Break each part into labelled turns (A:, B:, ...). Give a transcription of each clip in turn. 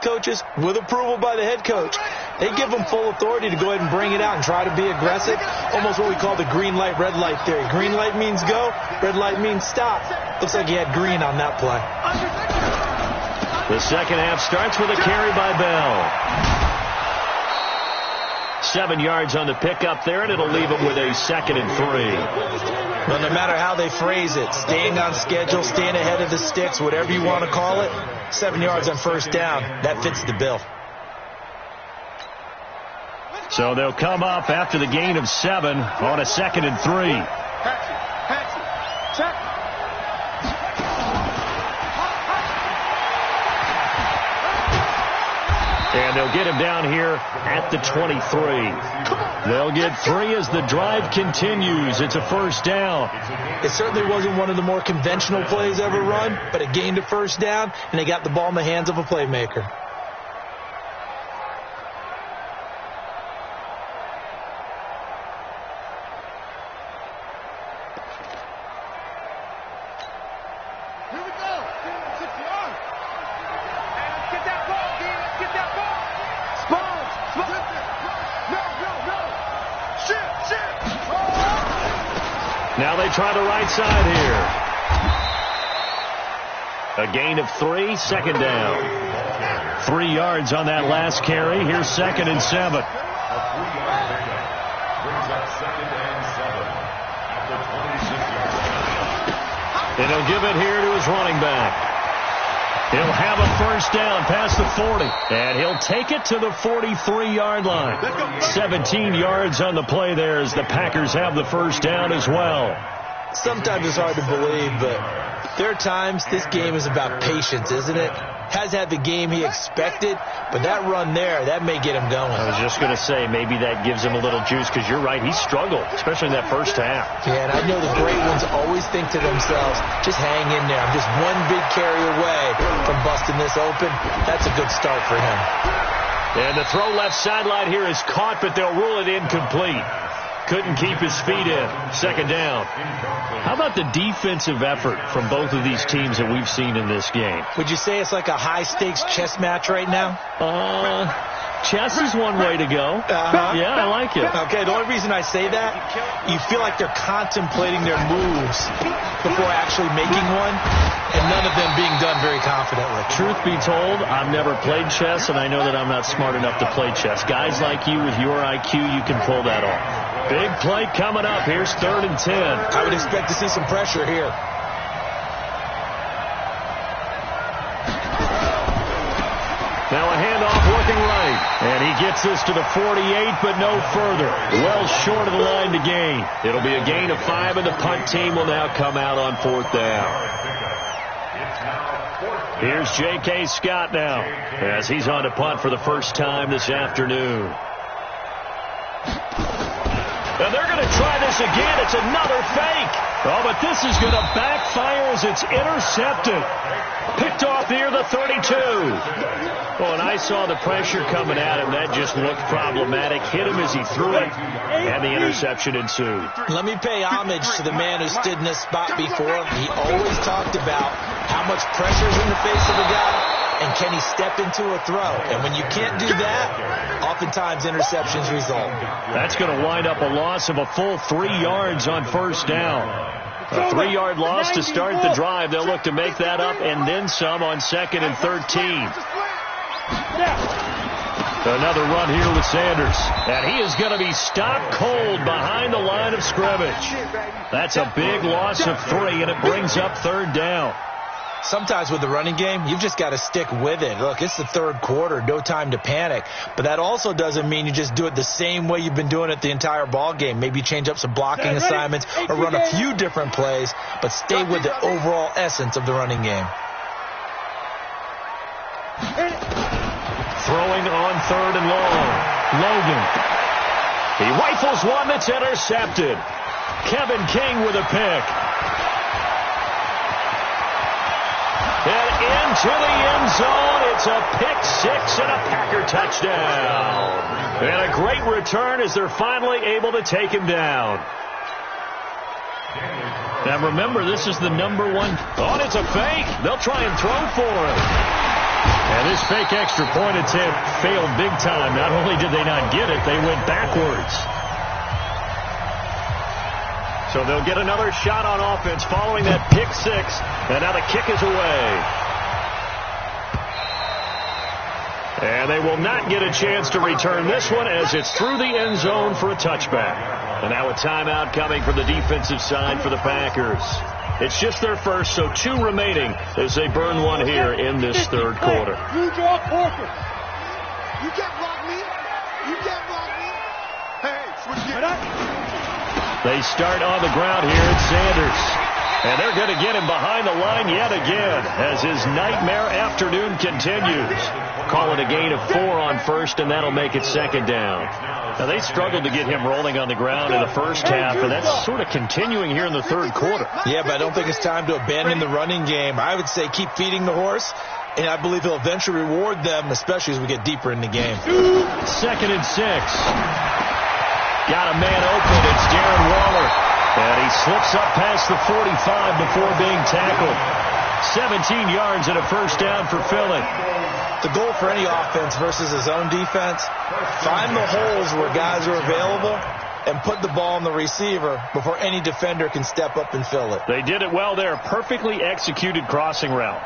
A: coaches with approval by the head coach. They give them full authority to go ahead and bring it out and try to be aggressive, almost what we call the green light, red light theory. Green light means go, red light means stop. Looks like he had green on that play.
B: The second half starts with a carry by Bell. 7 yards on the pickup there, and it'll leave him with a 2nd and 3.
A: Well, no matter how they phrase it, staying on schedule, staying ahead of the sticks, whatever you want to call it, 7 yards on first down, that fits the bill.
B: So they'll come up after the gain of 7 on a 2nd and 3.
C: Check.
B: And they'll get him down here at the 23. They'll get 3 as the drive continues. It's a first down.
A: It certainly wasn't one of the more conventional plays ever run, but it gained a first down, and they got the ball in the hands of a playmaker.
B: Now they try the right side here. A gain of 3, second down. 3 yards on that last carry. Here's 2nd and 7. And he'll give it here to his running back. He'll have a first down past the 40. And he'll take it to the 43-yard line. 17 yards on the play there as the Packers have the first down as well.
A: Sometimes it's hard to believe, but there are times this game is about patience, isn't it? Has had the game he expected, but that run there, that may get him going.
B: I was just going to say, maybe that gives him a little juice, because you're right, he struggled, especially in that first half.
A: Yeah, and I know the great ones always think to themselves, just hang in there. I'm just one big carry away from busting this open. That's a good start for him.
B: And the throw left sideline here is caught, but they'll rule it incomplete. Couldn't keep his feet in. Second down. How about the defensive effort from both of these teams that we've seen in this game?
A: Would you say it's like a high-stakes chess match right now?
B: Chess is one way to go. Yeah, I like it.
A: Okay, the only reason I say that, you feel like they're contemplating their moves before actually making one, and none of them being done very confidently.
B: Truth be told, I've never played chess, and I know that I'm not smart enough to play chess. Guys like you with your IQ, you can pull that off. Big play coming up. Here's 3rd and 10.
A: I would expect to see some pressure here.
B: Now a handoff working right. And he gets this to the 48, but no further. Well short of the line to gain. It'll be a gain of 5, and the punt team will now come out on 4th down. Here's J.K. Scott now as he's on to punt for the first time this afternoon. And they're going to try this again. It's another fake. Oh, but this is going to backfire as it's intercepted. Picked off near the 32. Oh, and I saw the pressure coming at him. That just looked problematic. Hit him as he threw it, and the interception ensued.
A: Let me pay homage to the man who stood in this spot before. He always talked about how much pressure's in the face of a guy, and can he step into a throw? And when you can't do that, oftentimes interceptions result. That's
B: going to wind up a loss of a full 3 yards on first down. A 3-yard loss to start the drive. They'll look to make that up and then some on 2nd and 13. Another run here with Sanders. And he is going to be stopped cold behind the line of scrimmage. That's a big loss of 3, and it brings up 3rd down.
A: Sometimes with the running game, you've just got to stick with it. Look, it's the 3rd quarter, no time to panic. But that also doesn't mean you just do it the same way you've been doing it the entire ball game. Maybe change up some blocking assignments or run a few different plays, but stay with the overall essence of the running game.
B: Throwing on 3rd and long. Logan. He rifles one that's intercepted. Kevin King with a pick. And into the end zone, it's a pick 6 and a Packer touchdown. And a great return as they're finally able to take him down. Now remember, this is the #1. Oh, it's a fake. They'll try and throw for him. And this fake extra point attempt failed big time. Not only did they not get it, they went backwards. So they'll get another shot on offense following that pick six. And now the kick is away. And they will not get a chance to return this one as it's through the end zone for a touchback. And now a timeout coming from the defensive side for the Packers. It's just their first, so 2 remaining as they burn one here in this third quarter.
C: You draw quarter. You can't block me. You can't block me. Hey, switch it up.
B: They start on the ground here at Sanders. And they're going to get him behind the line yet again as his nightmare afternoon continues. Call it a gain of 4 on first, and that'll make it second down. Now, they struggled to get him rolling on the ground in the first half, and that's sort of continuing here in the third quarter.
A: Yeah, but I don't think it's time to abandon the running game. I would say keep feeding the horse, and I believe he'll eventually reward them, especially as we get deeper in the game.
B: 2nd and 6. Got a man open. It's Darren Waller. And he slips up past the 45 before being tackled. 17 yards and a first down for Philly.
A: The goal for any offense versus his own defense, find the holes where guys are available and put the ball on the receiver before any defender can step up and fill it.
B: They did it well there. Perfectly executed crossing route.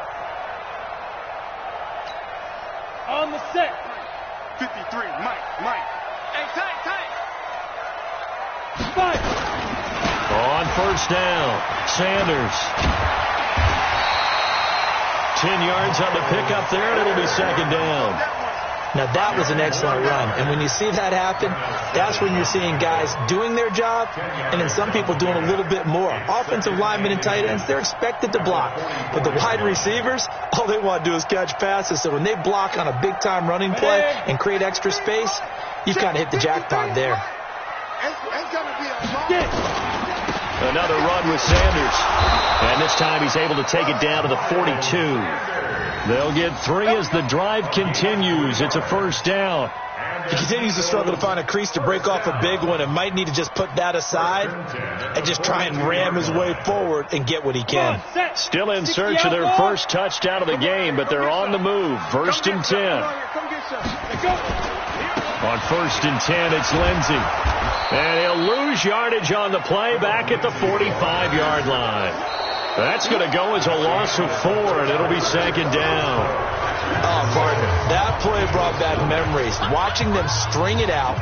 C: On the set. 53, Mike. Hey, tight. Fight.
B: On first down, Sanders. 10 yards on the pickup there, and it'll be second down.
A: Now, that was an excellent run. And when you see that happen, that's when you're seeing guys doing their job and then some people doing a little bit more. Offensive linemen and tight ends, they're expected to block. But the wide receivers, all they want to do is catch passes. So when they block on a big-time running play and create extra space, you've kind of hit the jackpot there.
C: It's going to be a long...
B: Another run with Sanders. And this time he's able to take it down to the 42. They'll get 3 as the drive continues. It's a first down.
A: He continues to struggle to find a crease to break off a big one and might need to just put that aside and just try and ram his way forward and get what he can.
B: Still in search of their first touchdown of the game, but they're on the move. 1st and 10. On 1st and 10, it's Lindsey. And he'll lose yardage on the play back at the 45-yard line. That's going to go as a loss of 4, and it'll be second down.
A: Oh, partner, that play brought back memories. Watching them string it out,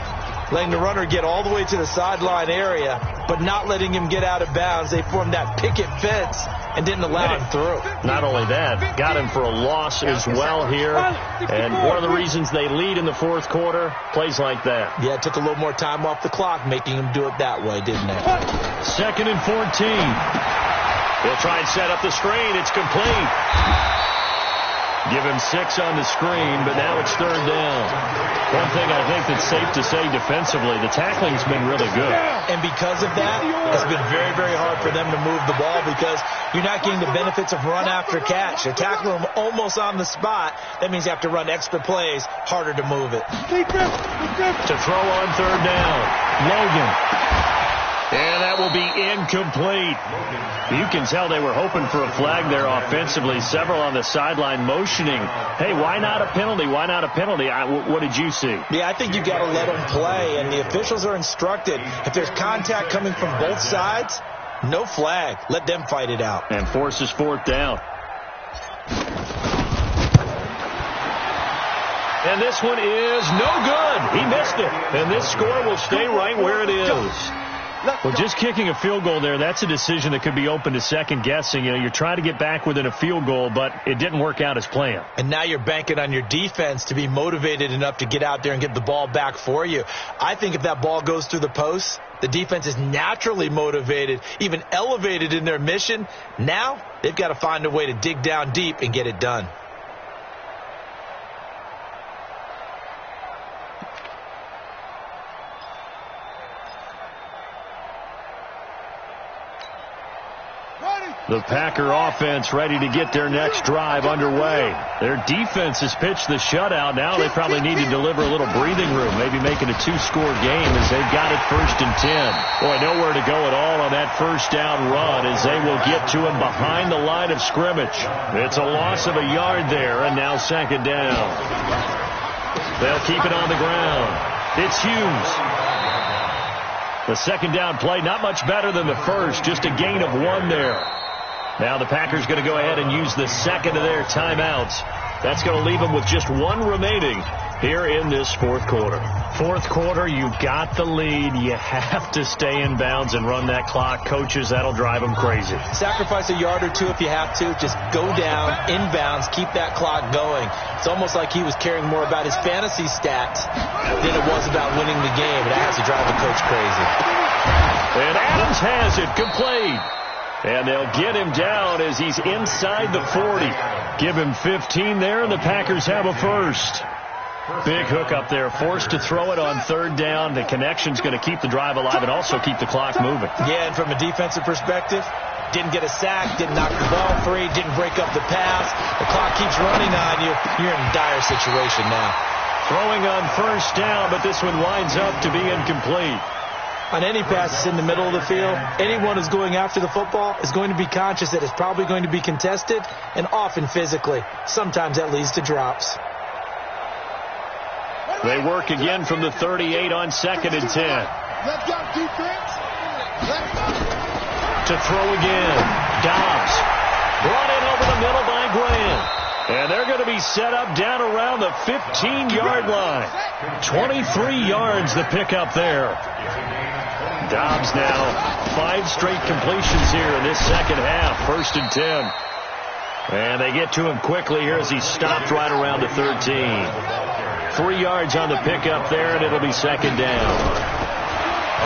A: letting the runner get all the way to the sideline area, but not letting him get out of bounds. They formed that picket fence and didn't allow him through.
B: Not only that, got him for a loss as well here. And one of the reasons they lead in the fourth quarter, plays like that.
A: Yeah, it took a little more time off the clock, making him do it that way, didn't it?
B: 2nd and 14. He'll try and set up the screen. It's complete. Give him 6 on the screen, but now it's third down. One thing I think that's safe to say defensively, the tackling's been really good.
A: And because of that, it's been very, very hard for them to move the ball because you're not getting the benefits of run after catch. They're tackling them almost on the spot. That means you have to run extra plays, harder to move it.
B: To throw on third down, Logan. And that will be incomplete. You can tell they were hoping for a flag there offensively. Several on the sideline motioning. Hey, why not a penalty? Why not a penalty? What did you see?
A: Yeah, I think you got to let them play. And the officials are instructed, if there's contact coming from both sides, no flag. Let them fight it out.
B: And forces 4th down. And this one is no good. He missed it. And this score will stay right where it is. Well, just kicking a field goal there, that's a decision that could be open to second guessing. You know, you're trying to get back within a field goal, but it didn't work out as planned.
A: And now you're banking on your defense to be motivated enough to get out there and get the ball back for you. I think if that ball goes through the post, the defense is naturally motivated, even elevated in their mission. Now they've got to find a way to dig down deep and get it done.
B: The Packer offense ready to get their next drive underway. Their defense has pitched the shutout. Now they probably need to deliver a little breathing room, maybe make it a 2-score game as they've got it 1st and 10. Boy, nowhere to go at all on that first down run as they will get to him behind the line of scrimmage. It's a loss of a yard there, and now 2nd down. They'll keep it on the ground. It's Hughes. The 2nd down play, not much better than the first, just a gain of 1 there. Now the Packers going to go ahead and use the 2nd of their timeouts. That's going to leave them with just 1 remaining here in this 4th quarter. 4th quarter, you've got the lead. You have to stay in bounds and run that clock. Coaches, that'll drive them crazy.
A: Sacrifice a yard or 2 if you have to. Just go down, in bounds, keep that clock going. It's almost like he was caring more about his fantasy stats than it was about winning the game. That has to drive the coach crazy.
B: And Adams has it complete. And they'll get him down as he's inside the 40. Give him 15 there, and the Packers have a first. Big hook up there, forced to throw it on 3rd down. The connection's going to keep the drive alive and also keep the clock moving.
A: Yeah, and from a defensive perspective, didn't get a sack, didn't knock the ball free, didn't break up the pass. The clock keeps running on you. You're in a dire situation now.
B: Throwing on 1st down, but this one winds up to be incomplete.
A: On any passes in the middle of the field, anyone who's going after the football is going to be conscious that it's probably going to be contested, and often physically. Sometimes that leads to drops.
B: They work again from the 38 on 2nd and 10.
C: Let's go, defense. Let's go.
B: To throw again. Dobbs. Brought in over the middle by Graham. And they're going to be set up down around the 15-yard line. 23 yards the pickup there. Dobbs now 5 straight completions here in this 2nd half. 1st and 10. And they get to him quickly here as he stopped right around the 13. 3 yards on the pickup there, and it'll be 2nd down.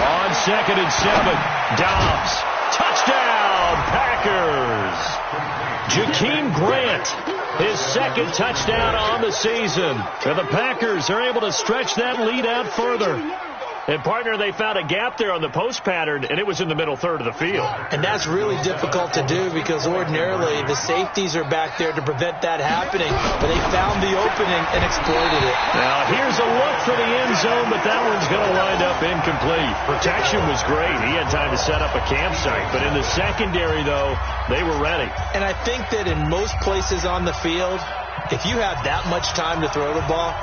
B: On 2nd and 7, Dobbs. Touchdown, Packers. Jakeem Grant, his 2nd touchdown on the season. And the Packers are able to stretch that lead out further. And, partner, they found a gap there on the post pattern, and it was in the middle 3rd of the field.
A: And that's really difficult to do because ordinarily the safeties are back there to prevent that happening. But they found the opening and exploited it.
B: Now, here's a look for the end zone, but that one's going to wind up incomplete. Protection was great. He had time to set up a campsite. But in the secondary, though, they were ready.
A: And I think that in most places on the field, if you have that much time to throw the ball,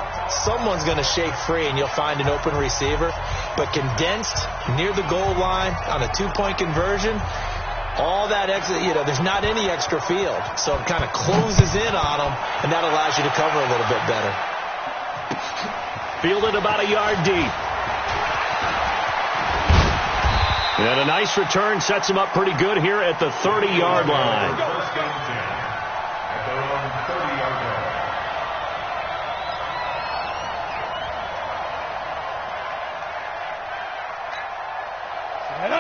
A: someone's going to shake free and you'll find an open receiver. But condensed near the goal line on a 2-point conversion, all that extra, there's not any extra field. So it kind of closes in on them, and that allows you to cover a little bit better.
B: Fielded about a yard deep. And a nice return sets him up pretty good here at the 30-yard line.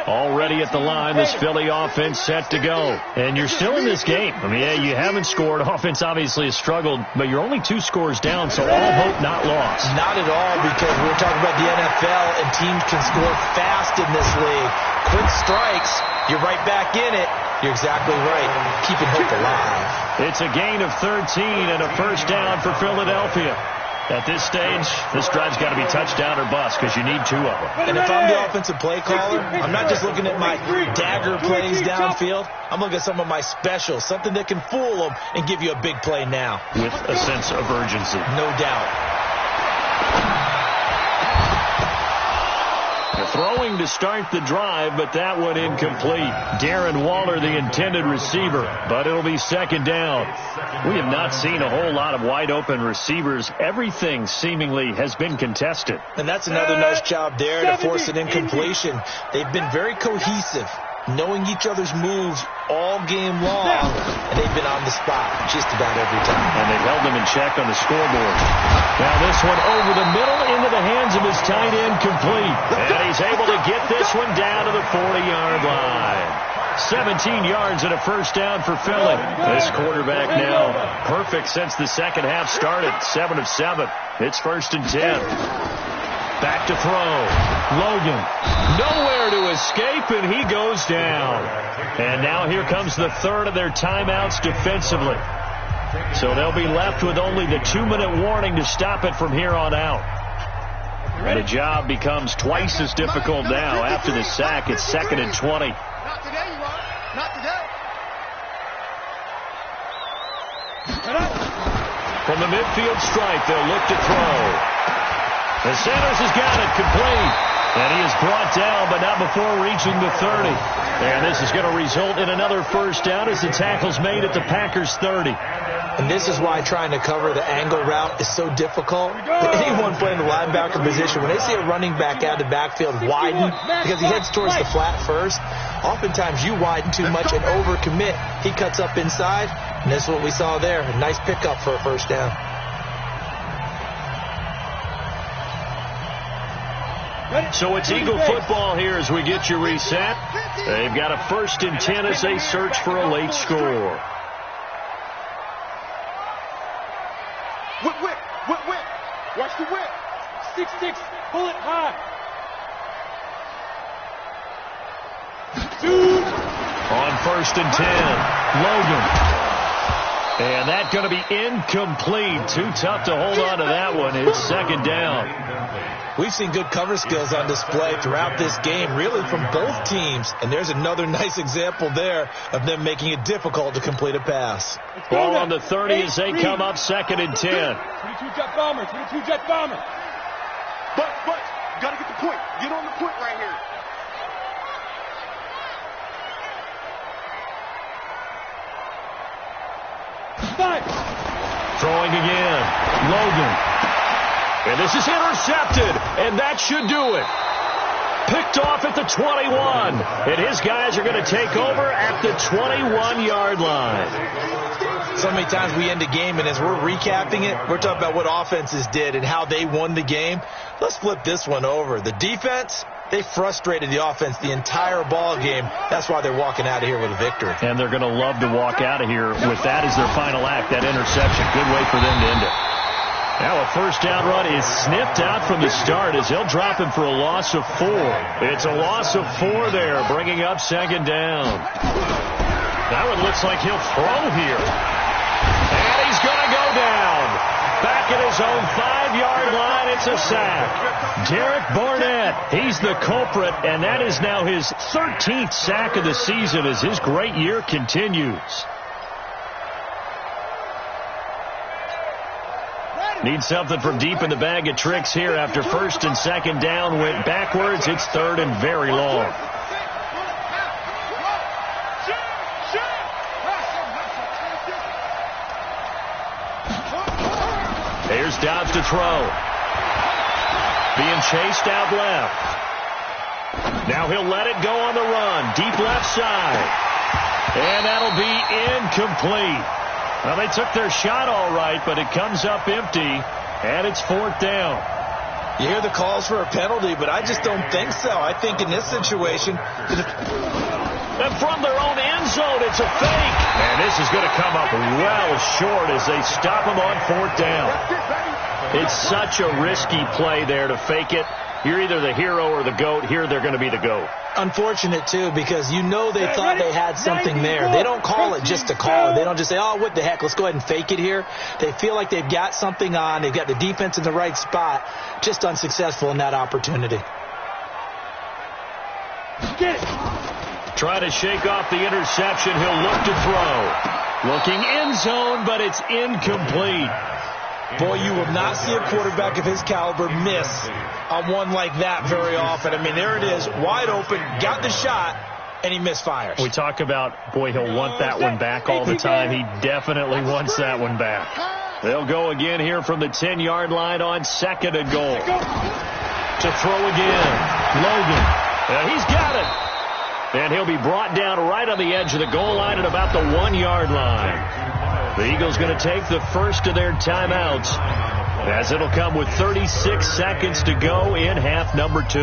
B: Already at the line, this Philly offense set to go. And you're still in this game. I mean, yeah, you haven't scored. Offense obviously has struggled, but you're only 2 scores down, so all hope not lost.
A: Not at all, because we're talking about the NFL, and teams can score fast in this league. Quick strikes, you're right back in it. You're exactly right. Keeping hope alive.
B: It's a gain of 13 and a first down for Philadelphia. At this stage, this drive's got to be touchdown or bust because you need 2 of them.
A: And if I'm the offensive play caller, I'm not just looking at my dagger plays downfield. I'm looking at some of my specials, something that can fool them and give you a big play now.
B: With a sense of urgency.
A: No doubt.
B: Throwing to start the drive, but that one incomplete. Darren Waller, the intended receiver, but it'll be 2nd down. We have not seen a whole lot of wide-open receivers. Everything seemingly has been contested.
A: And that's another nice job there to force an incompletion. They've been very cohesive, knowing each other's moves all game long, and they've been on the spot just about every time.
B: And they've held them in check on the scoreboard. Now this one over the middle into the hands of his tight end, complete. And he's able to get this one down to the 40-yard line. 17 yards and a first down for Philly. This quarterback now perfect since the 2nd half started. 7 of 7. It's 1st and 10. Back to throw. Logan. Nowhere to escape, and he goes down. And now here comes the third of their timeouts defensively. So they'll be left with only the 2-minute warning to stop it from here on out. And the job becomes twice as difficult now after the sack. It's 2nd and 20.
C: Not today, you are. Not today.
B: From the midfield stripe, they'll look to throw. The Sanders has got it complete. And he is brought down, but not before reaching the 30. And this is going to result in another first down as the tackle's made at the Packers' 30.
A: And this is why trying to cover the angle route is so difficult. Anyone playing the linebacker position, when they see a running back out of the backfield widen because he heads towards the flat first, oftentimes you widen too much and overcommit. He cuts up inside, and that's what we saw there. A nice pickup for a first down.
B: So it's Eagle football here as we get you reset. They've got a 1st and 10 as they search for a late score.
C: Whip. Watch the whip. 6-6. Pull it high. Dude.
B: On 1st and 10, Logan. And that's going to be incomplete. Too tough to hold on to that one. It's 2nd down.
A: We've seen good cover skills on display throughout this game, really from both teams. And there's another nice example there of them making it difficult to complete a pass.
B: Ball on the 30 as they come up 2nd and 10.
C: 22 jet bomber, 22 jet bomber. But, you got to get the point. Get on the point right here.
B: Throwing again. Logan. And this is intercepted, and that should do it. Picked off at the 21, and his guys are going to take over at the 21-yard line.
A: So many times we end a game, and as we're recapping it, we're talking about what offenses did and how they won the game. Let's flip this one over. The defense, they frustrated the offense the entire ball game. That's why they're walking out of here with a victory.
B: And they're going to love to walk out of here with that as their final act, that interception. Good way for them to end it. Now a first down run is snipped out from the start as they'll drop him for a loss of 4. It's a loss of 4 there, bringing up 2nd down. That one looks like he'll throw here. And he's going to go down. Back at his own 5-yard line, it's a sack. Derek Barnett, he's the culprit, and that is now his 13th sack of the season as his great year continues. Need something from deep in the bag of tricks here after 1st and 2nd down went backwards. It's 3rd and very long. Here's Dobbs to throw. Being chased out left. Now he'll let it go on the run. Deep left side. And that'll be incomplete. Well, they took their shot all right, but it comes up empty, and it's 4th down.
A: You hear the calls for a penalty, but I just don't think so. I think in this situation...
B: And from their own end zone, it's a fake. And this is going to come up well short as they stop him on 4th down. It's such a risky play there to fake it. You're either the hero or the GOAT. Here they're going to be the GOAT.
A: Unfortunate, too, because you know they thought they had something there. They don't call it just to call it. They don't just say, oh, what the heck, let's go ahead and fake it here. They feel like they've got something on. They've got the defense in the right spot. Just unsuccessful in that opportunity.
B: Trying to shake off the interception. He'll look to throw. Looking end zone, but it's incomplete.
A: Boy, you will not see a quarterback of his caliber miss on one like that very often. I mean, there it is, wide open, got the shot, and he misfires.
B: We talk about, boy, he'll want that one back all the time. He definitely wants that one back. They'll go again here from the 10-yard line on 2nd and goal. To throw again. Logan. He's got it. And he'll be brought down right on the edge of the goal line at about the 1-yard line. The Eagles going to take the first of their timeouts as it'll come with 36 seconds to go in half number 2.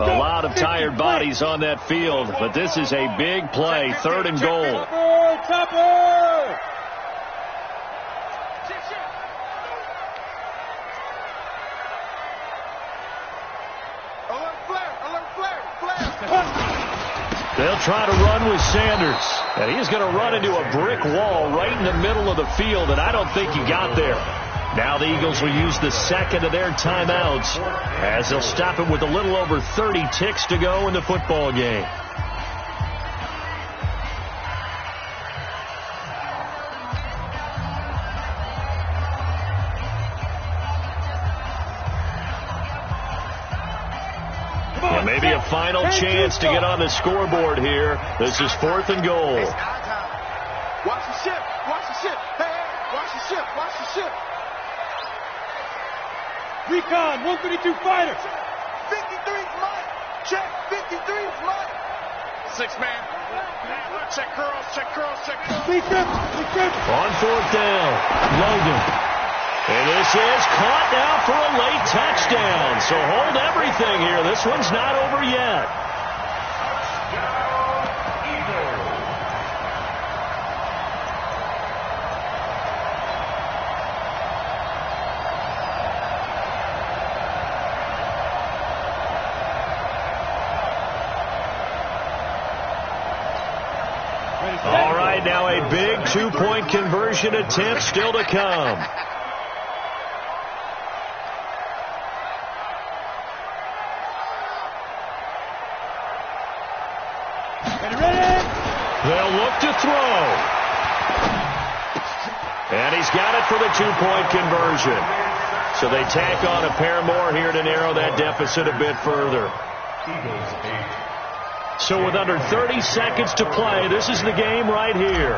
B: A lot lot of tired bodies on that field, but this is a big play, 3rd and goal. They'll try to run with Sanders, and he's going to run into a brick wall right in the middle of the field, and I don't think he got there. Now the Eagles will use the second of their timeouts as they'll stop it with a little over 30 ticks to go in the football game. And maybe a final chance to get on the scoreboard here. This is 4th and goal.
C: Watch the ship. Watch the ship. Hey, watch the ship. Watch the ship. Recon, 132 fighter. 53's Mike. Check, 53's Mike. 6-man. Check curls, check curls, check curls.
B: On 4th down, Logan. And this is caught now for a late touchdown. So hold everything here. This one's not over yet. All right, now a big 2-point conversion attempt still to come. They'll look to throw. And he's got it for the 2-point conversion. So they tack on a pair more here to narrow that deficit a bit further. So with under 30 seconds to play, this is the game right here.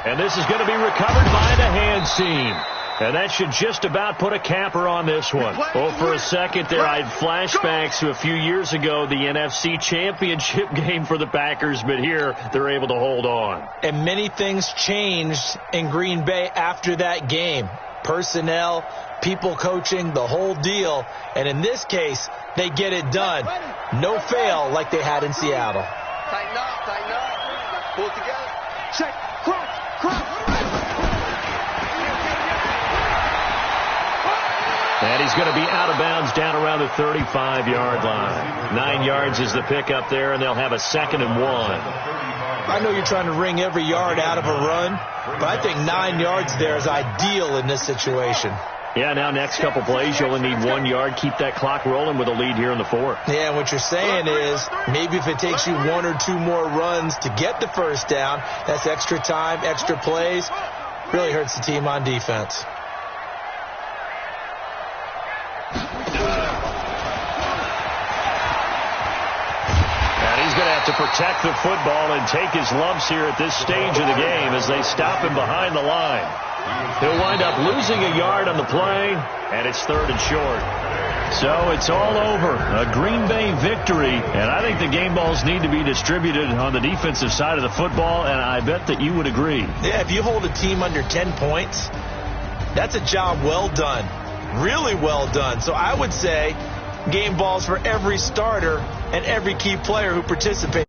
B: And this is going to be recovered by the hand seam. And that should just about put a capper on this one. Oh, for a second there, I had flashbacks to a few years ago, the NFC Championship game for the Packers, but here they're able to hold on.
A: And many things changed in Green Bay after that game. Personnel, people coaching, the whole deal. And in this case, they get it done. No fail like they had in Seattle.
C: Tighten up, tighten up. Pull it together. Check, cross.
B: And he's going to be out of bounds down around the 35-yard line. 9 yards is the pickup there, and they'll have a 2nd and 1.
A: I know you're trying to wring every yard out of a run, but I think 9 yards there is ideal in this situation.
B: Yeah, now next couple plays, you only need 1 yard. Keep that clock rolling with a lead here in the 4th.
A: Yeah, and what you're saying is maybe if it takes you 1 or 2 more runs to get the first down, that's extra time, extra plays. Really hurts the team on defense.
B: To protect the football and take his lumps here at this stage of the game as they stop him behind the line. He'll wind up losing a yard on the play, and it's 3rd and short. So it's all over. A Green Bay victory, and I think the game balls need to be distributed on the defensive side of the football, and I bet that you would agree.
A: Yeah, if you hold a team under 10 points, that's a job well done. Really well done. So I would say game balls for every starter and every key player who participates.